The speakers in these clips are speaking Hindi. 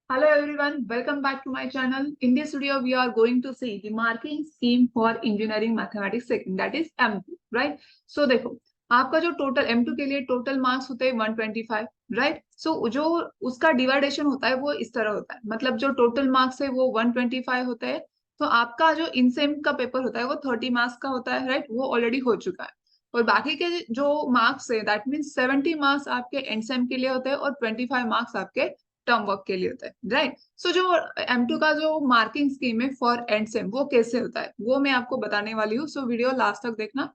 Hello everyone, welcome back to my channel. In this video, we are going to see the marking scheme for engineering mathematics second, that is M2, right? So देखो, आपका जो टोटल M2 के लिए टोटल मार्क्स होते हैं 125, राइट? सो जो उसका डिवाइडेशन होता है वो इस तरह होता है, मतलब जो टोटल मार्क्स है वो 125 होता है, तो आपका जो इनसेम का पेपर होता है वो 30 मार्क्स का होता है, राइट? वो ऑलरेडी हो चुका है। और बाकी के जो मार्क्स है दैट मीन्स 70 मार्क्स आपके एंडसेम के लिए होते हैं और 25 मार्क्स आपके टर्म वर्क के लिए होता है, राइट? सो जो M2 का जो मार्किंग स्कीम है फॉर एंड सेम वो कैसे होता है वो मैं आपको बताने वाली हूँ, सो वीडियो लास्ट तक देखना।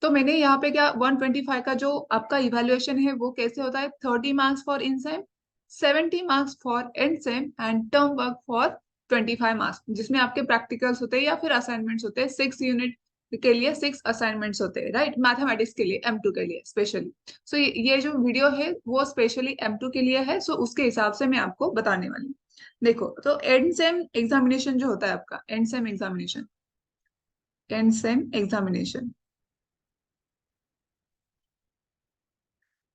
तो मैंने यहाँ पे क्या 125 का जो आपका इवेल्युएशन है वो कैसे होता है, 30 marks for in same, 70 marks for and same and term work for 25 marks, जिसमें आपके प्रैक्टिकल्स होते हैं या फिर असाइनमेंट्स होते हैं। 6 यूनिट के लिए 6 असाइनमेंट्स होते हैं, राइट? मैथमेटिक्स के लिए M2 के लिए स्पेशली। सो ये जो वीडियो है वो स्पेशली M2 के लिए है, सो उसके हिसाब से मैं आपको बताने वाली हूँ। देखो, तो एंड सेम एग्जामिनेशन जो होता है आपका एंड सेम एग्जामिनेशन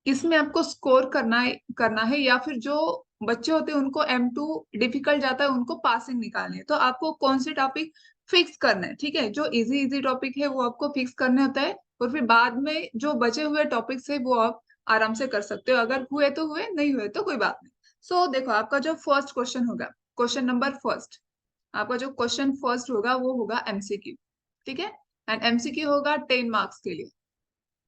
इसमें आपको स्कोर करना है या फिर जो बच्चे होते हैं उनको M2 डिफिकल्ट जाता है उनको पासिंग निकालनी है, तो आपको कौन से टॉपिक फिक्स करना है, ठीक है? जो इजी इजी टॉपिक है वो आपको फिक्स करने होता है, और फिर बाद में जो बचे हुए टॉपिक्स है वो आप आराम से कर सकते हो, अगर हुए तो हुए, नहीं हुए तो कोई बात नहीं। सो देखो, आपका जो फर्स्ट क्वेश्चन होगा, क्वेश्चन नंबर फर्स्ट, आपका जो क्वेश्चन फर्स्ट होगा वो होगा MCQ, ठीक है? एंड MCQ होगा 10 मार्क्स के लिए।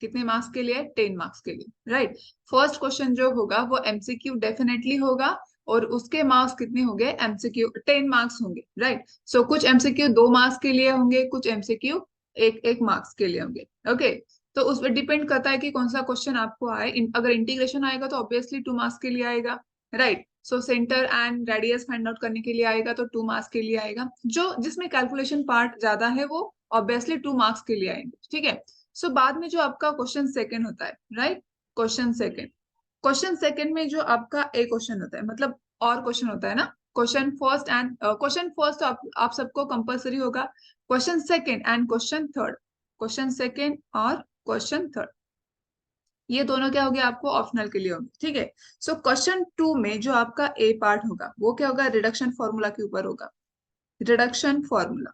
कितने मार्क्स के लिए? 10 मार्क्स के लिए, राइट? फर्स्ट क्वेश्चन जो होगा वो MCQ डेफिनेटली होगा, और उसके मार्क्स कितने होंगे? MCQ 10 मार्क्स होंगे, राइट? सो कुछ MCQ 2 मार्क्स के लिए होंगे, कुछ MCQ एक एक मार्क्स के लिए होंगे, ओके? तो उस पर डिपेंड करता है कि कौन सा क्वेश्चन आपको आए। अगर इंटीग्रेशन आएगा तो ऑब्वियसली 2 मार्क्स के लिए आएगा, right? So centre and radius find out करने के लिए आएगा तो 2 मार्क्स के लिए आएगा। जो जिसमें कैलकुलेशन पार्ट ज्यादा है वो ऑब्वियसली 2 मार्क्स के लिए आएंगे, ठीक है? सो बाद में जो आपका क्वेश्चन सेकंड होता है, राइट? क्वेश्चन सेकंड में जो आपका ए क्वेश्चन होता है, मतलब और क्वेश्चन होता है ना, क्वेश्चन फर्स्ट तो आप सबको कंपलसरी होगा। Question second and question third, question second और क्वेश्चन थर्ड, ये दोनों क्या हो गया? आपको ऑप्शनल के लिए होंगे, ठीक है? सो क्वेश्चन टू में जो आपका ए पार्ट होगा वो क्या होगा? रिडक्शन फॉर्मूला के ऊपर होगा, रिडक्शन फॉर्मूला,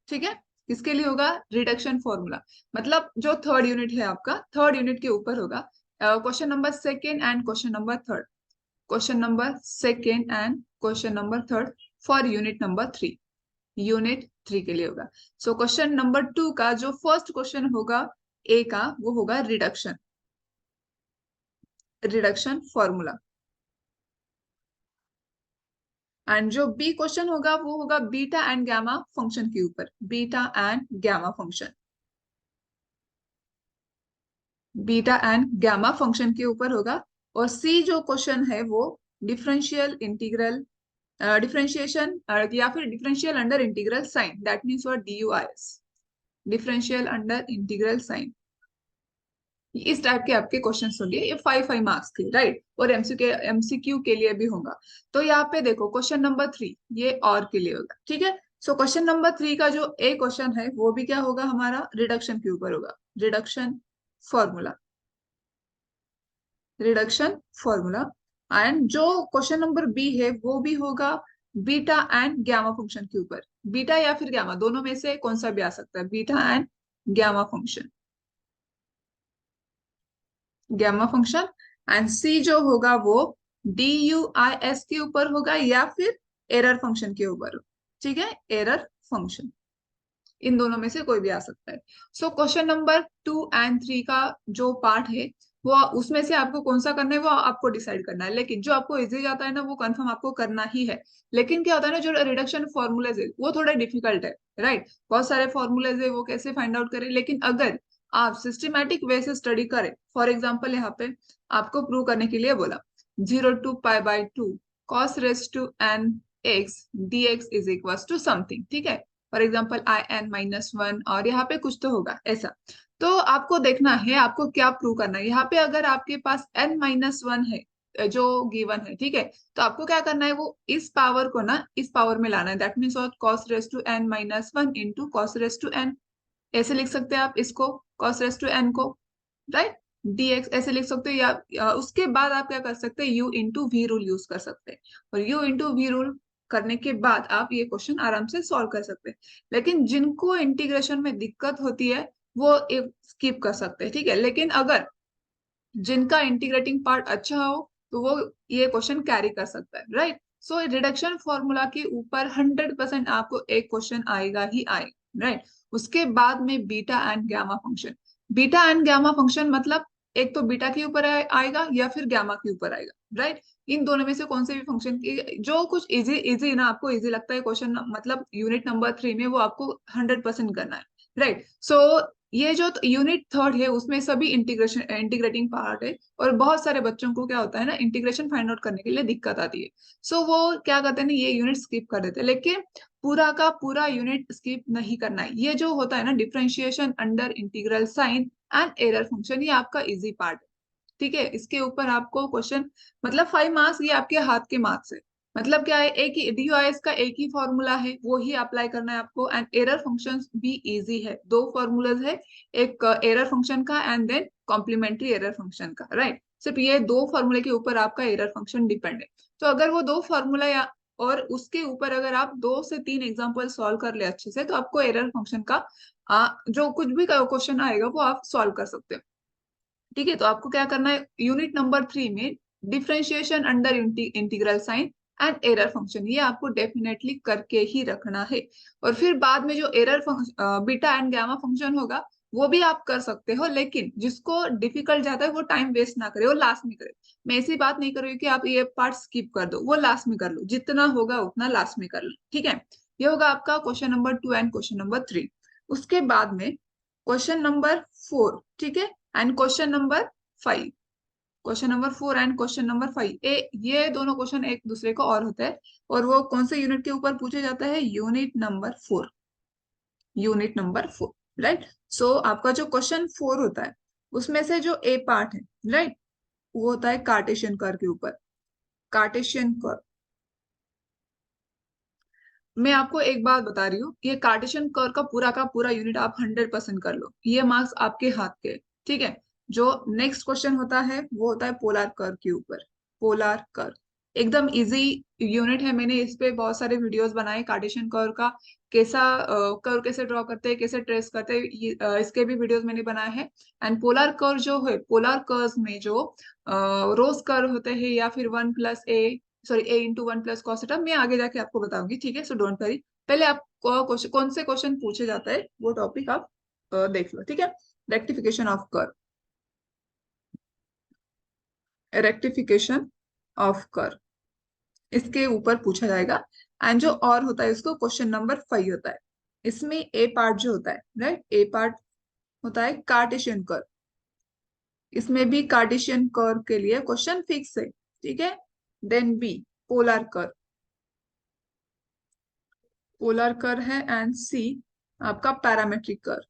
ठीक है? किसके लिए होगा? Reduction formula. मतलब जो थर्ड यूनिट है आपका, थर्ड यूनिट के ऊपर होगा question number second and question number third, question number second and question number third for unit 3 के लिए होगा। सो क्वेश्चन नंबर 2 का जो फर्स्ट क्वेश्चन होगा ए का वो होगा रिडक्शन, रिडक्शन फॉर्मूला। एंड जो बी क्वेश्चन होगा वो होगा बीटा एंड गामा फंक्शन के ऊपर, beta and gamma function, beta and gamma function के ऊपर होगा। और सी जो क्वेश्चन है वो डिफरेंशियल इंटीग्रल, डिफरेंशिएशन या फिर differential under integral sign, that means what? DUIS, differential under integral sign. इस टाइप के आपके क्वेश्चंस होंगे, ये 5 5 मार्क्स के, राइट? और MCQ के लिए भी होगा। तो यहाँ पे देखो क्वेश्चन नंबर 3 ये और के लिए होगा, ठीक है? सो क्वेश्चन नंबर 3 का जो ए क्वेश्चन है वो भी क्या होगा? हमारा रिडक्शन के ऊपर होगा, reduction formula, reduction formula. And जो क्वेश्चन नंबर बी है वो भी होगा बीटा एंड गामा फंक्शन के ऊपर, बीटा या फिर गामा दोनों में से कौन सा भी आ सकता है, beta and gamma function, gamma function. And C जो होगा वो DUIS के ऊपर होगा या फिर एरर फंक्शन के ऊपर, ठीक है? एरर फंक्शन, इन दोनों में से कोई भी आ सकता है। सो क्वेश्चन नंबर 2 एंड 3 का जो पार्ट है वो उसमें से आपको कौन सा करना है वो आपको डिसाइड करना है, लेकिन जो आपको इजी जाता है ना वो कंफर्म आपको करना ही है। लेकिन क्या होता है ना, जो रिडक्शन फॉर्मूलेज है वो थोड़ा डिफिकल्ट है, राइट? बहुत सारे फॉर्मूलेज है, वो कैसे फाइंड आउट करें? लेकिन अगर आप सिस्टमेटिक वे से स्टडी करें, फॉर एग्जाम्पल यहाँ पे आपको प्रूव करने के लिए बोला 0 to π/2 cos raised to n x dx is equal to something, ठीक है? फॉर एग्जाम्पल IN-1 और यहाँ पे कुछ तो होगा ऐसा। तो आपको देखना है आपको क्या प्रूव करना है। यहाँ पे अगर आपके पास N-1 है जो गिवन है, ठीक है? तो आपको क्या करना है, वो इस पावर को ना इस पावर में लाना है, that means cos raise to N-1 into cos raise to n, ऐसे लिख सकते हैं आप इसको, cos रेस टू n को, राइट? dx ऐसे लिख सकते हो, या उसके बाद आप क्या कर सकते हैं, u into v rule use कर सकते हैं, और u इंटू वी रूल करने के बाद आप ये क्वेश्चन आराम से सॉल्व कर सकते हैं। लेकिन जिनको इंटीग्रेशन में दिक्कत होती है वो एक स्किप कर सकते हैं, ठीक है। लेकिन अगर जिनका इंटीग्रेटिंग पार्ट अच्छा हो तो वो ये क्वेश्चन कैरी कर सकता है, राइट। सो रिडक्शन फॉर्मूला के ऊपर 100% आपको एक क्वेश्चन आएगा ही आएगा, राइट। उसके बाद में beta and gamma function, beta and gamma function मतलब एक तो बीटा के ऊपर आएगा या फिर गामा के ऊपर आएगा, राइट। इन दोनों में से कौन से भी फंक्शन की जो कुछ इजी इजी ना आपको इजी लगता है क्वेश्चन, मतलब यूनिट नंबर 3 में वो आपको 100% करना है, राइट। सो ये जो यूनिट थर्ड है उसमें सभी इंटीग्रेटिंग पार्ट है, और बहुत सारे बच्चों को क्या होता है ना, इंटीग्रेशन फाइंड आउट करने के लिए दिक्कत आती है। सो वो क्या करते हैं ना, ये यूनिट स्किप कर देते हैं। लेकिन पूरा का पूरा यूनिट स्किप नहीं करना है। ये जो होता है ना, differentiation under integral sign and error function, ये आपका इजी पार्ट है, ठीक है। इसके ऊपर आपको क्वेश्चन, मतलब 5 मार्क्स, ये आपके हाथ के मार्क्स है। मतलब क्या है, एक ही DOIS का एक ही फॉर्मूला है, वो ही अप्लाई करना है आपको। एंड एरर फंक्शंस भी इजी है, दो फॉर्मूलाज है, एक एरर फंक्शन का and then complementary error function का, राइट। सिर्फ ये दो फॉर्मूले के ऊपर आपका एरर फंक्शन डिपेंड है। तो अगर वो दो फॉर्मूला या और उसके ऊपर अगर आप 2 से 3 एग्जाम्पल सॉल्व कर ले अच्छे से, तो आपको एरर फंक्शन का जो कुछ भी क्वेश्चन आएगा वो आप सॉल्व कर सकते हो, ठीक है। तो आपको क्या करना है, यूनिट नंबर 3 में differentiation under integral sign and error function, ये आपको डेफिनेटली करके ही रखना है। और फिर बाद में जो error function beta and gamma function होगा वो भी आप कर सकते हो, लेकिन जिसको डिफिकल्ट जाता है वो टाइम वेस्ट ना करे, वो लास्ट में करे। मैं ऐसी बात नहीं कर रही हूँ कि आप ये पार्ट स्किप कर दो, वो लास्ट में कर लो, जितना होगा उतना लास्ट में कर लो, ठीक है। ये होगा आपका question number 2 and question number 3। उसके बाद में क्वेश्चन नंबर 4, ठीक है, and question number 5। Question number 4 and question number 5, ये दोनों क्वेश्चन एक दूसरे को और होता है, और वो कौन से यूनिट के ऊपर पूछे जाता है, unit number 4, unit number 4, right. So आपका जो क्वेश्चन 4 होता है उसमें से जो ए पार्ट है, राइट, वो होता है कार्टेशियन कर्व के ऊपर, कार्टेशियन कर्व। मैं आपको एक बात बता रही हूँ, ये कार्टेशियन कर्व का पूरा यूनिट आप 100% कर लो, ये मार्क्स आपके हाथ के, ठीक है। जो नेक्स्ट क्वेश्चन होता है वो होता है पोलर कर्व के ऊपर, पोलर कर्व एकदम इजी यूनिट है। मैंने इस पे बहुत सारे वीडियोस बनाए, कार्टेशियन कर्व का कैसा कर्व कैसे ड्रॉ करते हैं, कैसे ट्रेस करते हैं, इसके भी वीडियोस मैंने बनाए हैं। एंड पोलर कर्व जो है, पोलर कर्व में जो रोज कर्व होते हैं, या फिर 1+a, sorry a × 1 + cos theta, मैं आगे जाके आपको बताऊंगी, ठीक है। सो डोंट वरी, पहले आप कौन से क्वेश्चन पूछे जाता है वो टॉपिक आप देख लो, ठीक है। Rectification of curve, rectification of curve, इसके ऊपर पूछा जाएगा। एंड जो और होता है इसको क्वेश्चन नंबर 5 होता है। इसमें ए पार्ट जो होता है, राइट, ए पार्ट होता है कार्टेशियन कर्व। इसमें भी कार्टेशियन कर्व के लिए क्वेश्चन फिक्स है, ठीक है। Then B polar curve, polar curve है। एंड सी आपका पैरामेट्रिक कर्व,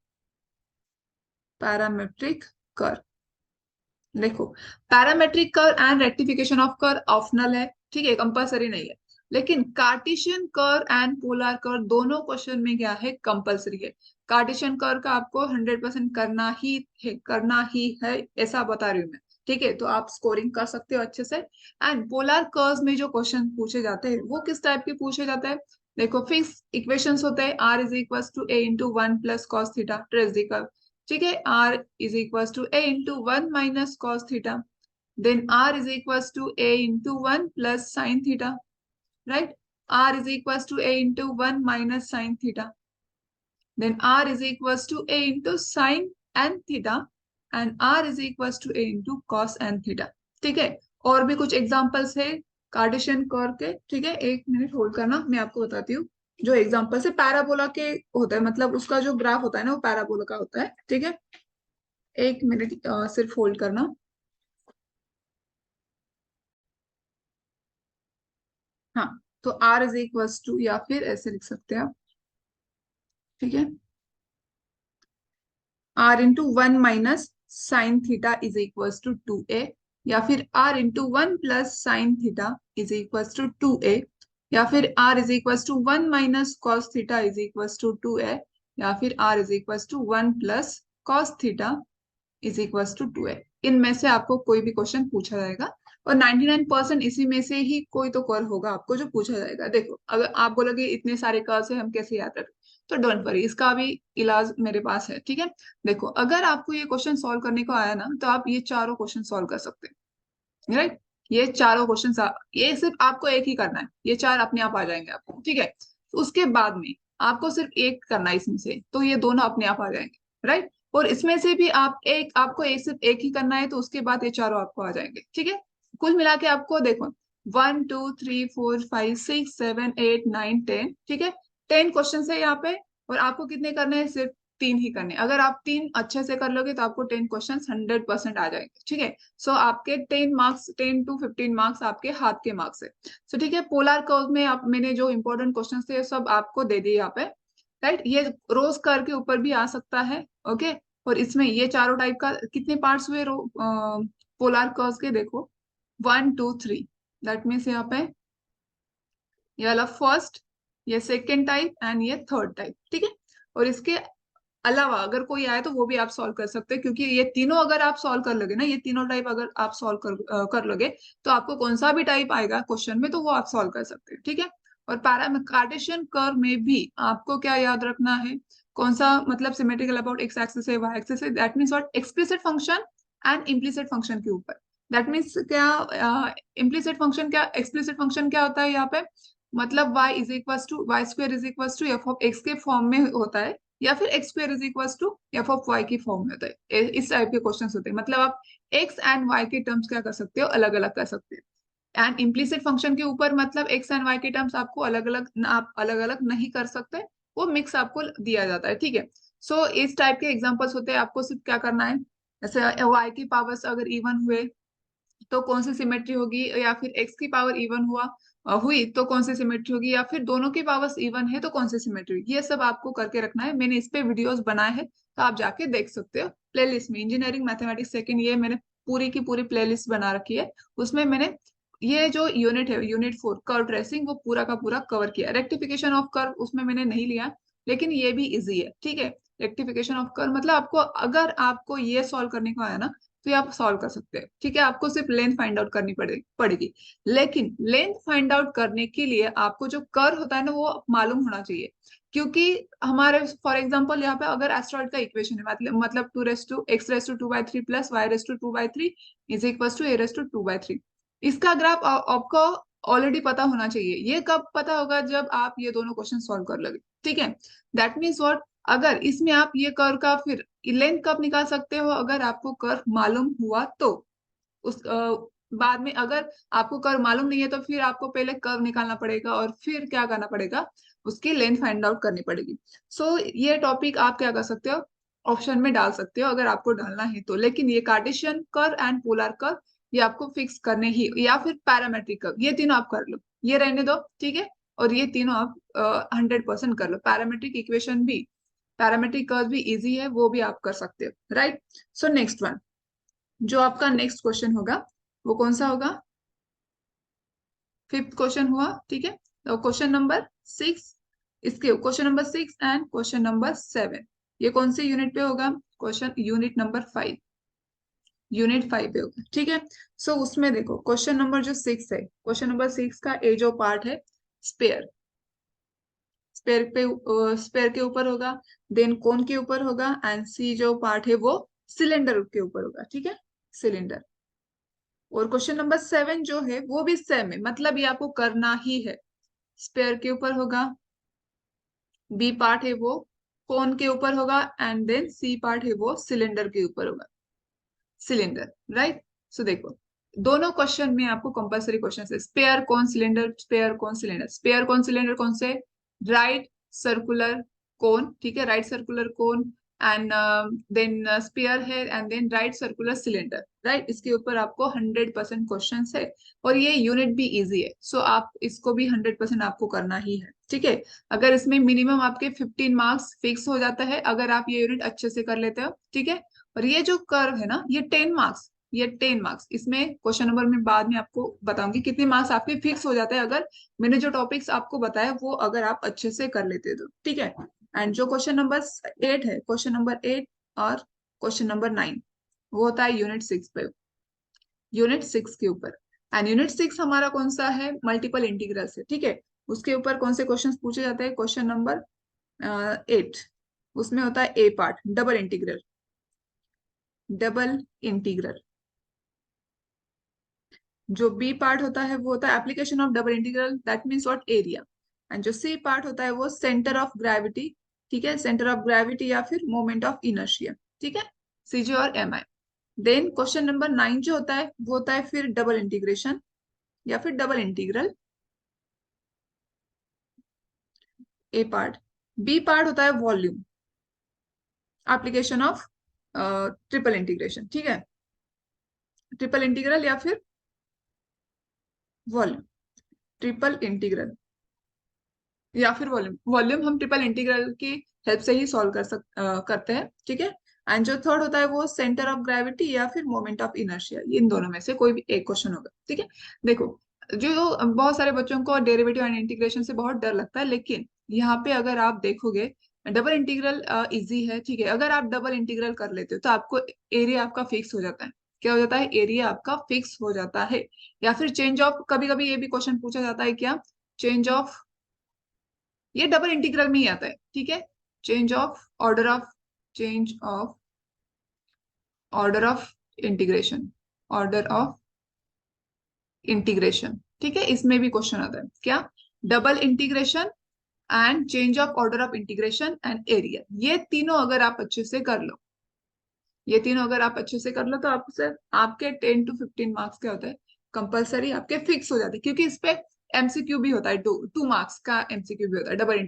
पैरामेट्रिक कर्व। देखो, parametric curve and rectification of curve optional है, ठीक है, कंपलसरी नहीं है। लेकिन Cartesian curve and polar curve दोनों क्वेश्चन में क्या है, कंपलसरी है। कार्टेशियन कर्व का आपको 100% करना ही है, करना ही है, ऐसा बता रही हूँ मैं, ठीक है। तो आप स्कोरिंग कर सकते हो अच्छे से। एंड पोलर कर्व में जो क्वेश्चन पूछे जाते हैं वो किस टाइप के पूछे जाते हैं, देखो, फिक्स इक्वेशंस होते हैं, r = a × 1 + cos theta, trace the curve, ठीक है। r = a × 1 - cos theta, then r = a × 1 + sin theta, right, r = a × 1 - sin theta, then r = a × sin n theta, and r = a × cos n theta, ठीक है। और भी कुछ एग्जांपल्स है कार्टेशियन कर्व के, ठीक है। एक मिनट होल्ड करना, मैं आपको बताती हूँ। जो एग्जांपल्स है पैराबोला के होता है, मतलब उसका जो ग्राफ होता है ना वो पैराबोला का होता है, ठीक है। एक मिनट सिर्फ होल्ड करना। हाँ, तो r = या फिर ऐसे लिख सकते हैं आप, ठीक है, r × 1 - sin थीटा = 2a, या फिर r × 1 + sin थीटा = 2a, या फिर r = 1 - cos थीटा = 2a, या फिर r = 1 + cos थीटा = 2a। इनमें से आपको कोई भी क्वेश्चन पूछा जाएगा, और 99% इसी में से ही कोई तो कर्व होगा आपको जो पूछा जाएगा। देखो अगर आप बोलोगे इतने सारे कर्व है हम कैसे याद रखें, तो डोंट वरी, इसका भी इलाज मेरे पास है, ठीक है। देखो अगर आपको ये क्वेश्चन सॉल्व करने को आया ना, तो आप ये चारों क्वेश्चन सॉल्व कर सकते हैं, राइट। ये चारों क्वेश्चन, ये सिर्फ आपको एक ही करना है, ये चार अपने आप आ जाएंगे आपको, ठीक है। तो उसके बाद में आपको सिर्फ एक करना है इसमें से, तो ये दोनों अपने आप आ जाएंगे, राइट। और इसमें से भी आपको एक सिर्फ एक ही करना है, तो उसके बाद ये चारों आपको आ जाएंगे, ठीक है। कुल मिला के आपको देखो 1 2 3 4 5 6 7 8 9 10, ठीक है। 10 क्वेश्चन है यहाँ पे, और आपको कितने करने हैं, सिर्फ 3 ही करने हैं। अगर आप 3 अच्छे से कर लोगे तो आपको 10 क्वेश्चन 100% आ जाएंगे, ठीक है। सो आपके 10 मार्क्स, 10 to 15 मार्क्स आपके हाथ के मार्क्स है। सो ठीक है, पोलर कर्व में आप मैंने जो इंपॉर्टेंट क्वेश्चन थे सब आपको दे दिए यहाँ पे, राइट। ये रोज कर्व के ऊपर भी आ सकता है, ओके। और इसमें ये चारों टाइप का कितने पार्ट्स हुए पोलर कर्व के, देखो 1 2 3, दैट मीन्स यहाँ पे ये वाला फर्स्ट, ये सेकेंड टाइप एंड ये थर्ड टाइप, ठीक है। और इसके अलावा अगर कोई आए तो वो भी आप सॉल्व कर सकते हैं, क्योंकि ये तीनों अगर आप सॉल्व कर लोगे ना, ये तीनों टाइप अगर आप सॉल्व कर लोगे, तो आपको कौन सा भी टाइप आएगा क्वेश्चन में तो वो आप सॉल्व कर सकते हैं, ठीक है। और कार्टेशियन कर्व में भी आपको क्या याद रखना है, कौन सा मतलब सिमेट्रिकल अबाउट एक्स एक्सिस है, वाई एक्सिस है, that means what, explicit function and implicit function के ऊपर। दैट मीन्स क्या, इम्प्लिसिट फंक्शन क्या, एक्सप्लिसिट फंक्शन क्या होता है यहाँ पे, मतलब y is equal to y square is equal to f of x के फॉर्म में होता है, या फिर x square is equal to f of y की फॉर्म में होता है। इस टाइप के क्वेश्चन होते हैं, मतलब आप एक्स एंड वाई के टर्म्स क्या कर सकते हो, अलग अलग कर सकते हो। एंड इम्प्लिसिट फंक्शन के ऊपर मतलब एक्स एंड वाई के टर्म्स आपको अलग अलग, आप अलग अलग नहीं कर सकते, वो मिक्स आपको दिया जाता है, ठीक है। सो इस टाइप के एग्जाम्पल्स होते हैं, आपको सिर्फ क्या करना है, जैसे वाई की पावर्स अगर इवन हुए तो कौन सी सिमेट्री होगी, या फिर एक्स की पावर इवन हुई तो कौन सी सिमेट्री होगी, या फिर दोनों की पावर्स इवन है तो कौन सी सिमेट्री होगी, ये सब आपको करके रखना है। मैंने इस पे वीडियोस बनाए हैं, तो आप जाके देख सकते हो प्लेलिस्ट में, इंजीनियरिंग मैथमेटिक्स सेकंड, ये मैंने पूरी की पूरी प्लेलिस्ट बना रखी है। उसमें मैंने ये जो यूनिट है, यूनिट 4 कर्व ट्रेसिंग, वो पूरा का पूरा कवर किया। रेक्टिफिकेशन ऑफ कर्व उसमें मैंने नहीं लिया, लेकिन ये भी इजी है, ठीक है। रेक्टिफिकेशन ऑफ कर्व मतलब आपको, अगर आपको ये सॉल्व करने को आया ना, तो ये आप सॉल्व कर सकते हैं, ठीक है। आपको सिर्फ लेंथ फाइंड आउट करनी पड़ेगी। लेकिन लेंथ फाइंड आउट करने के लिए आपको जो कर्व होता है ना, वो मालूम होना चाहिए, क्योंकि हमारे फॉर एग्जांपल यहाँ पे अगर एस्ट्रॉइड का इक्वेशन है, मतलब 2x⁵ plus y⁵ is equal to a⁵ इसका ग्राफ आपको ऑलरेडी पता होना चाहिए। ये कब पता होगा, जब आप ये दोनों क्वेश्चन सॉल्व कर लोगे, ठीक है। दैट मीन्स व्हाट, अगर इसमें आप ये कर्व का फिर लेंथ कब निकाल सकते हो, अगर आपको कर्व मालूम हुआ तो। उस बाद में अगर आपको कर्व मालूम नहीं है, तो फिर आपको पहले कर्व निकालना पड़ेगा, और फिर क्या करना पड़ेगा, उसकी लेंथ फाइंड आउट करनी पड़ेगी। सो ये टॉपिक आप क्या कर सकते हो, ऑप्शन में डाल सकते हो अगर आपको डालना है तो। लेकिन ये Cartesian curve and polar curve ये आपको फिक्स करने ही, या फिर पैरामेट्रिक कर्व, ये तीनों आप कर लो, ये रहने दो, ठीक है। और ये तीनों आप 100% कर लो। पैरामेट्रिक इक्वेशन भी, पैरामेट्रिक कर्व भी इजी है, वो भी आप कर सकते हो, राइट। सो नेक्स्ट वन, जो आपका नेक्स्ट क्वेश्चन होगा वो कौन सा होगा, 5th क्वेश्चन हुआ, ठीक है। तो क्वेश्चन नंबर 6, इसके question number 6 and question number 7, ये कौन से यूनिट पे होगा, क्वेश्चन यूनिट नंबर 5, यूनिट 5 पे होगा, ठीक है। सो उसमें देखो क्वेश्चन नंबर जो 6 है, क्वेश्चन नंबर 6 का ए जो पार्ट है स्पेयर, स्पेयर के ऊपर होगा, देन कोन के ऊपर होगा, एंड सी जो पार्ट है वो सिलेंडर के ऊपर होगा, ठीक है, सिलेंडर। और क्वेश्चन नंबर 7 जो है वो भी सेम है, मतलब ये आपको करना ही है। स्पेयर के ऊपर होगा, बी पार्ट है वो कोन के ऊपर होगा, एंड देन सी पार्ट है वो सिलेंडर के ऊपर होगा, सिलेंडर, राइट। सो देखो दोनों क्वेश्चन में आपको कंपलसरी क्वेश्चन है, sphere cone cylinder, sphere cone cylinder, sphere cone cylinder कौन से, राइट सर्कुलर कोन, ठीक है, right circular cone, and then sphere है, and then right circular cylinder, right. इसके ऊपर आपको 100% क्वेश्चन है, और ये यूनिट भी इजी है। सो आप इसको भी 100% आपको करना ही है, ठीक है। अगर इसमें मिनिमम आपके 15 मार्क्स फिक्स हो जाता है, अगर आप ये यूनिट अच्छे से कर लेते हो, ठीक है। और ये जो कर्व है ना, ये 10 मार्क्स, ये 10 मार्क्स, इसमें क्वेश्चन नंबर में बाद में आपको बताऊंगी कितने मार्क्स आपके फिक्स हो जाते हैं, अगर मैंने जो टॉपिक्स आपको बताया वो अगर आप अच्छे से कर लेते तो, ठीक है। एंड जो क्वेश्चन नंबर 8 है, क्वेश्चन नंबर 8 और क्वेश्चन नंबर 9, वो होता है यूनिट 6 पे, यूनिट 6 के ऊपर। एंड यूनिट 6 हमारा कौन सा है, मल्टीपल इंटीग्रल से, ठीक है। उसके ऊपर कौन से क्वेश्चंस पूछे जाते हैं, क्वेश्चन नंबर 8, उसमें होता है A part, double integral, double integral. जो बी पार्ट होता है वो होता है application of double integral, that means what, area. And जो सी पार्ट होता है वो सेंटर ऑफ ग्रेविटी, ठीक है, सेंटर ऑफ ग्रेविटी या फिर मोमेंट ऑफ इनर्शिया, ठीक है, सीजी और एम आई। देन क्वेश्चन नंबर 9 जो होता है वो होता है फिर डबल इंटीग्रेशन या फिर डबल इंटीग्रल, ए पार्ट। बी पार्ट होता है volume, application of triple integration, ठीक है, ट्रिपल इंटीग्रल या फिर वॉल्यूम, ट्रिपल इंटीग्रल या फिर वॉल्यूम। वॉल्यूम हम ट्रिपल इंटीग्रल की हेल्प से ही सॉल्व करते हैं, ठीक है। एंड जो थर्ड होता है वो सेंटर ऑफ ग्रेविटी या फिर मोमेंट ऑफ इनर्शिया, इन दोनों में से कोई भी एक क्वेश्चन होगा, ठीक है। देखो, जो बहुत सारे बच्चों को डेरिवेटिव एंड इंटीग्रेशन से बहुत डर लगता है, लेकिन यहाँ पे अगर आप देखोगे डबल इंटीग्रल इजी है, ठीक है। अगर आप डबल इंटीग्रल कर लेते हो तो आपको एरिया आपका फिक्स हो जाता है। क्या हो जाता है, एरिया आपका फिक्स हो जाता है। या फिर चेंज ऑफ, कभी कभी ये भी क्वेश्चन पूछा जाता है, क्या चेंज ऑफ, ये डबल इंटीग्रल में ही आता है, ठीक है। Change of order of, change of order of integration, order of integration, ठीक है, इसमें भी क्वेश्चन आता है, क्या double integration and change of order of integration and area. ये तीनों अगर आप अच्छे से कर लो, ये तीनों अगर आप अच्छे से कर लो तो आपसे आपके 10 to 15 मार्क्स क्या होता है, कंपलसरी आपके फिक्स हो जाते हैं, क्योंकि इस पे एमसीक्यू भी होता है, 2 मार्क्स का एमसीक्यू भी होता है डबल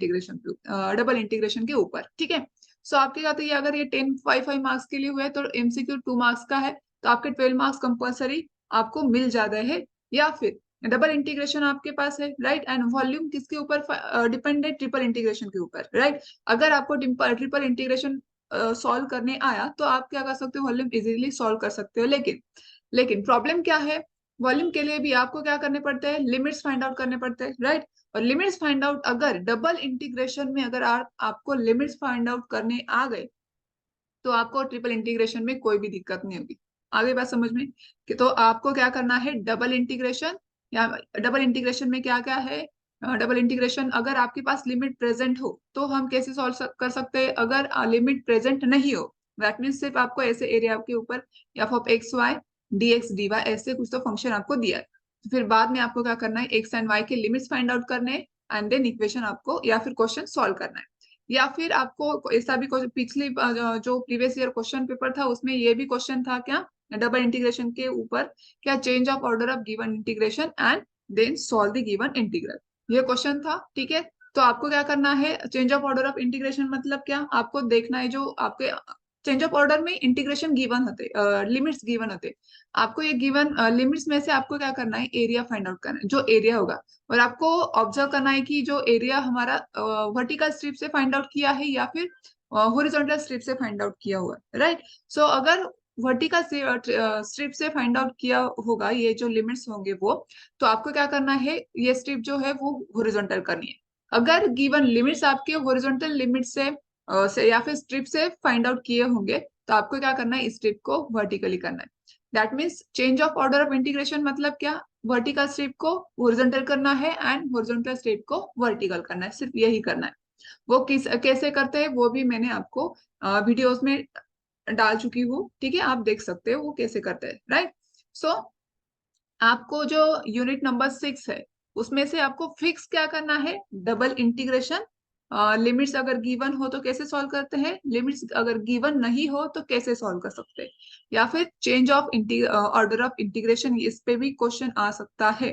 इंटीग्रेशन के ऊपर, ठीक है। सो आपके क्या होता है, अगर ये 5 5 मार्क्स के लिए हुए तो एमसीक्यू 2 मार्क्स का है, तो आपके 12 मार्क्स कंपलसरी आपको मिल जाते हैं। या फिर डबल इंटीग्रेशन आपके पास है, राइट, एंड वॉल्यूम किसके ऊपर डिपेंड है, ट्रिपल इंटीग्रेशन के ऊपर, राइट। अगर आपको ट्रिपल इंटीग्रेशन सॉल्व करने आया तो आप क्या कर सकते हो, वॉल्यूम इजीली सॉल्व कर सकते हो। लेकिन प्रॉब्लम क्या है, वॉल्यूम के लिए भी आपको क्या करने पड़ते हैं, लिमिट्स फाइंड आउट करने पड़ते हैं, राइट। और लिमिट्स फाइंड आउट अगर डबल इंटीग्रेशन में अगर आपको लिमिट्स फाइंड आउट करने आ गए तो आपको ट्रिपल इंटीग्रेशन में कोई भी दिक्कत नहीं होगी। आगे बात समझ में, कि तो आपको क्या करना है, डबल इंटीग्रेशन, या डबल इंटीग्रेशन में क्या क्या है, डबल इंटीग्रेशन अगर आपके पास लिमिट प्रेजेंट हो तो हम कैसे सॉल्व कर सकते हैं, अगर लिमिट प्रेजेंट नहीं हो, दैट मीन्स सिर्फ आपको ऐसे एरिया के ऊपर f of x y dx dy ऐसे कुछ तो फंक्शन आपको दिया है, तो फिर बाद में आपको क्या करना है, एक्स एंड वाई के लिमिट्स फाइंड आउट करने एंड देन इक्वेशन आपको या फिर क्वेश्चन सॉल्व करना है। या फिर आपको ऐसा भी पिछली जो प्रीवियस ईयर क्वेश्चन पेपर था उसमें ये भी क्वेश्चन था, क्या डबल इंटीग्रेशन के ऊपर, क्या change of order of given integration and then solve the given integral, ये क्वेश्चन था, ठीक है। तो आपको क्या करना है, change of order of integration मतलब क्या, आपको देखना है जो आपके चेंज ऑफ ऑर्डर में इंटीग्रेशन गिवन होते, लिमिट्स गिवन होते, आपको ये गिवन लिमिट्स में से आपको क्या करना है, एरिया फाइंड आउट करना है, जो एरिया होगा। और आपको ऑब्जर्व करना है कि जो एरिया हमारा वर्टिकल स्ट्रिप से फाइंड आउट किया है या फिर हॉरिजॉन्टल स्ट्रिप से फाइंड आउट किया हुआ है, राइट। सो अगर वर्टिकल स्ट्रिप से फाइंड आउट किया होगा, ये जो लिमिट्स होंगे वो, तो आपको क्या करना है, ये स्ट्रिप जो है वो हॉरिजॉन्टल करनी है। अगर गिवन लिमिट्स आपके हॉरिजॉन्टल लिमिट से या फिर स्ट्रिप से फाइंड आउट किए होंगे तो आपको क्या करना है, इस स्ट्रिप को वर्टिकली करना है। That means change of order of integration मतलब क्या, वर्टिकल स्ट्रिप को हॉरिजॉन्टल करना है एंड हॉरिजॉन्टल स्ट्रिप को वर्टिकल करना है, सिर्फ यही करना है। वो किस कैसे करते हैं वो भी मैंने आपको वीडियोस में डाल चुकी हूँ, ठीक है, आप देख सकते हो वो कैसे करते हैं, राइट। सो आपको जो यूनिट नंबर 6 है उसमें से आपको फिक्स क्या करना है, डबल इंटीग्रेशन। लिमिट्स अगर गिवन हो तो कैसे सॉल्व करते हैं, लिमिट्स अगर गिवन नहीं हो तो कैसे सॉल्व कर सकते हैं। या फिर change of order of integration, इस पे भी क्वेश्चन आ सकता है।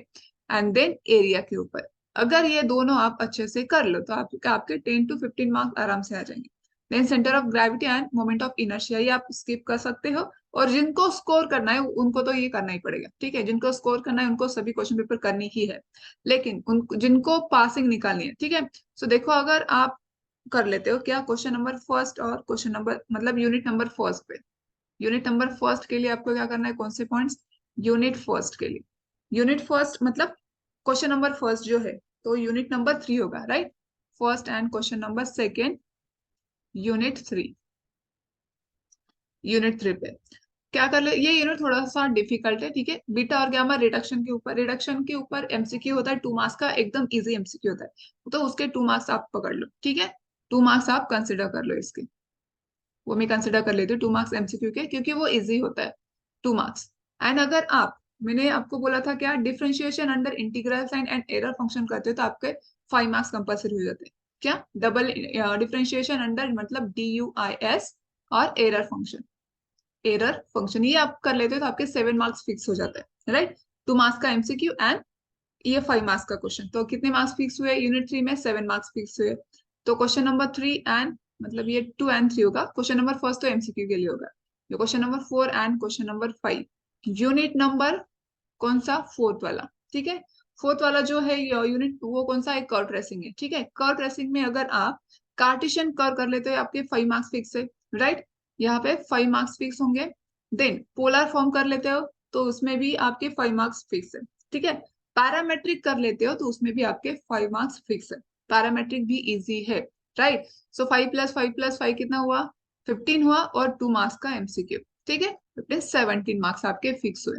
एंड देन एरिया के ऊपर, अगर ये दोनों आप अच्छे से कर लो तो आपके 10 to 15 मार्क्स आराम से आ जाएंगे। Then centre of gravity and moment of inertia, ये आप स्किप कर सकते हो। और जिनको स्कोर करना है उनको तो ये करना ही पड़ेगा, ठीक है, जिनको स्कोर करना है उनको सभी क्वेश्चन पेपर करनी ही है। लेकिन उन जिनको पासिंग निकालनी है, ठीक है। सो देखो, अगर आप कर लेते हो क्या, क्वेश्चन नंबर फर्स्ट और क्वेश्चन नंबर मतलब यूनिट नंबर फर्स्ट पे, यूनिट नंबर फर्स्ट के लिए आपको क्या करना है, कौन से पॉइंट्स, यूनिट फर्स्ट के लिए, यूनिट फर्स्ट मतलब क्वेश्चन नंबर फर्स्ट जो है तो यूनिट नंबर 3 होगा, right. First and question number second, unit 3, unit 3 पे। क्या कर ले, ये यूनिट थोड़ा सा डिफिकल्ट है, ठीक है। बीटा और गामा रिडक्शन के ऊपर एमसीक्यू होता है 2 मार्क्स का, एकदम इजी एमसीक्यू होता है, तो उसके 2 मार्क्स आप पकड़ लो, ठीक है। 2 मार्क्स आप कंसिडर कर लो इसके, वो मैं कंसिडर कर लेती हूँ 2 मार्क्स एमसीक्यू के, क्योंकि वो इजी होता है 2 मार्क्स। एंड अगर आप, मैंने आपको बोला था क्या, differentiation under integral sign and error function करते हो तो आपके 5 मार्क्स कंपल्सरी हो जाते हैं। क्या डबल डिफरेंशिएशन अंडर मतलब DUIS और एरर फंक्शन ये आप कर लेते हो तो आपके 7 मार्क्स फिक्स हो जाते हैं, राइट। 2 मार्क्स का एमसीक्यू एंड ये 5 मार्क्स का क्वेश्चन, तो कितने मार्क्स फिक्स हुए यूनिट 3 में, 7 मार्क्स फिक्स हुए। तो क्वेश्चन नंबर 3 एंड मतलब ये 2 और 3 होगा, क्वेश्चन नंबर फर्स्ट तो एमसीक्यू के लिए होगा। ये question number 4 and question number 5, unit number कौन सा, फोर्थ वाला, ठीक है। फोर्थ वाला जो है यूनिट वो कौन सा है, कर्व ट्रेसिंग है, ठीक है। कर्व ट्रेसिंग में अगर आप कार्टेशियन कर्व कर लेते हो आपके 5 मार्क्स फिक्स है, राइट। यहाँ पे 5 मार्क्स फिक्स होंगे। देन पोलर फॉर्म कर लेते हो तो उसमें भी आपके 5 मार्क्स फिक्स है, ठीक है। पैरामेट्रिक कर लेते हो तो उसमें भी आपके 5 मार्क्स फिक्स है, पैरामेट्रिक भी इजी है, राइट। सो 5 + 5 + 5 कितना हुआ, 15 हुआ, और 2 मार्क्स का एमसीक्यू, ठीक है। 17 मार्क्स आपके फिक्स हुए।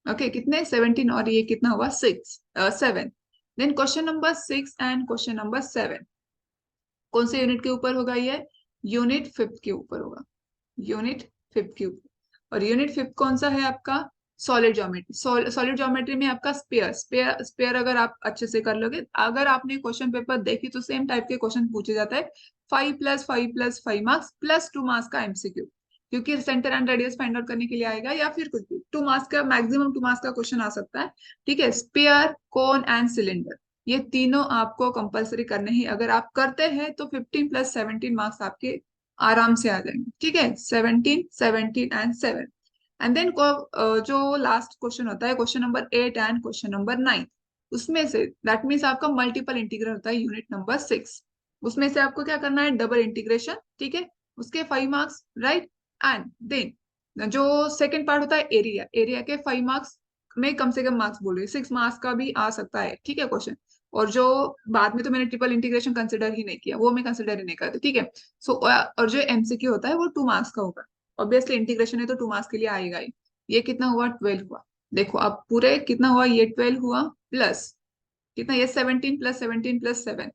ओके कितने, 17, और ये कितना हुआ, 7। Then question number 6 and question number 7 कौन से यूनिट के ऊपर होगा, ये यूनिट 5th के ऊपर होगा, यूनिट 5th के ऊपर। और यूनिट 5th कौन सा है आपका, सॉलिड ज्योमेट्री। सॉलिड ज्योमेट्री में आपका स्पेयर अगर आप अच्छे से कर लोगे, अगर आपने क्वेश्चन पेपर देखी तो सेम टाइप के क्वेश्चन पूछे जाता है। 5 + 5 + 5 मार्क्स प्लस 2 मार्क्स का एमसीक्यू, क्योंकि centre and radius find out करने के लिए आएगा, या फिर कुछ भी 2 मार्क्स का, मैक्सिमम 2 मार्क्स का क्वेश्चन आ सकता है, ठीक है। स्पेयर, कोन एंड सिलेंडर, ये तीनों आपको कंपलसरी करने ही, अगर आप करते हैं तो 15 + 17 मार्क्स आपके आराम से आ जाएंगे, ठीक है। 17, 17 एंड 7। एंड देन जो लास्ट क्वेश्चन होता है question number 8 and question number 9, उसमें से दैट मीन्स आपका मल्टीपल इंटीग्रल होता है यूनिट नंबर 6, उसमें से आपको क्या करना है, डबल इंटीग्रेशन, ठीक है। उसके 5 मार्क्स, राइट। एंड देन जो सेकंड पार्ट होता है एरिया, एरिया के 5 मार्क्स में कम से कम मार्क्स बोल रही हूँ, 6 मार्क्स का भी आ सकता है, ठीक है क्वेश्चन। और जो बाद में तो मैंने ट्रिपल इंटीग्रेशन कंसिडर ही नहीं किया, वो मैं कंसिडर ही नहीं करती, ठीक है। सो और जो एमसीक्यू होता है वो 2 मार्क्स का होगा, ऑब्वियसली इंटीग्रेशन है तो 2 मार्क्स के लिए आएगा ही। ये कितना हुआ, 12 हुआ। देखो अब पूरे कितना हुआ, ये 12 हुआ, प्लस कितना, ये 17 + 17 + 7,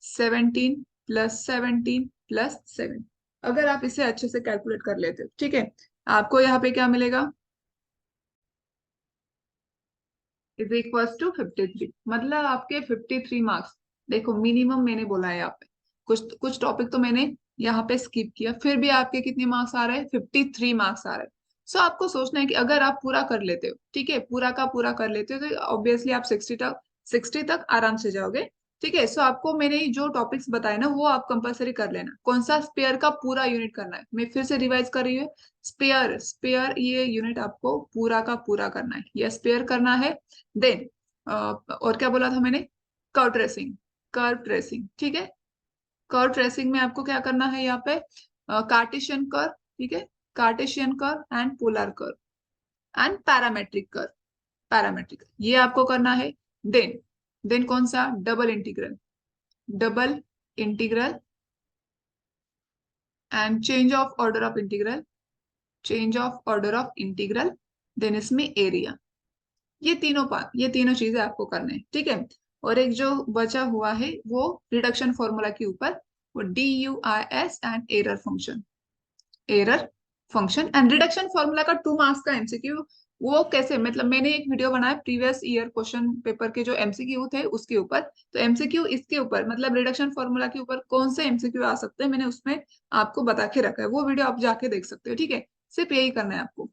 17 + 17 + 7। अगर आप इसे अच्छे से कैलकुलेट कर लेते हो, ठीक है, आपको यहाँ पे क्या मिलेगा, = 53, मतलब आपके 53 मार्क्स। देखो मिनिमम मैंने बोला है यहाँ पे, कुछ कुछ टॉपिक तो मैंने यहाँ पे स्किप किया, फिर भी आपके कितने मार्क्स आ रहे हैं, 53 मार्क्स आ रहे हैं। सो आपको सोचना है कि अगर आप पूरा कर लेते हो, ठीक है, पूरा का पूरा कर लेते हो तो ऑब्वियसली आप 60 तक आराम से जाओगे, ठीक है। सो आपको मैंने जो टॉपिक्स बताए ना वो आप कंपलसरी कर लेना, कौन सा, स्पेयर का पूरा यूनिट करना है, मैं फिर से रिवाइज कर रही हूँ। स्पेयर स्पेयर ये यूनिट आपको पूरा का पूरा करना है, ये स्पेयर करना है। देन और क्या बोला था मैंने, कर्व ट्रेसिंग, कर्व ट्रेसिंग, ठीक है। कर्व ट्रेसिंग में आपको क्या करना है यहाँ पे, कार्टेशियन कर्व, ठीक है, Cartesian curve and polar curve and parametric curve, parametric ये आपको करना है। देन कौन सा, double integral, double integral and change of order of integral, change of order of integral. Then इसमें एरिया, ये तीनों चीजें आपको करने हैं, ठीक है। और एक जो बचा हुआ है वो रिडक्शन फॉर्मूला के ऊपर, वो DUIS and error function and reduction formula का 2 मार्क्स का एमसीक्यू। वो कैसे, मतलब मैंने एक वीडियो बनाया प्रीवियस ईयर क्वेश्चन पेपर के जो एमसीक्यू थे उसके ऊपर, तो एमसीक्यू इसके ऊपर मतलब रिडक्शन फॉर्मूला के ऊपर कौन से एमसीक्यू आ सकते हैं मैंने उसमें आपको बता के रखा है, वो वीडियो आप जाके देख सकते हो, ठीक है। सिर्फ यही करना है आपको,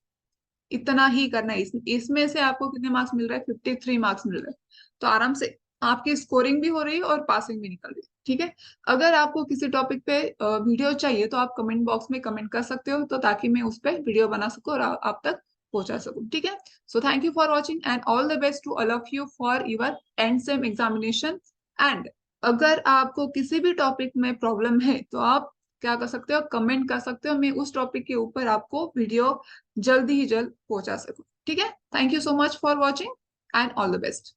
इतना ही करना है। इसमें से आपको कितने मार्क्स मिल रहे हैं, 53 मार्क्स मिल रहे हैं, तो आराम से आपकी स्कोरिंग भी हो रही है और पासिंग भी निकल रही है, ठीक है। अगर आपको किसी टॉपिक पे वीडियो चाहिए तो आप कमेंट बॉक्स में कमेंट कर सकते हो, तो ताकि मैं उस पर वीडियो बना सकूं और आप तक पहुंचा सकूं, ठीक है। So thank you for watching and all the best to all of you for your end sem examination. And अगर आपको किसी भी टॉपिक में प्रॉब्लम है तो आप क्या कर सकते हो, कमेंट कर सकते हो, मैं उस टॉपिक के ऊपर आपको वीडियो जल्दी ही जल्द पहुंचा सकूं, ठीक है। Thank you so much for watching and all the best.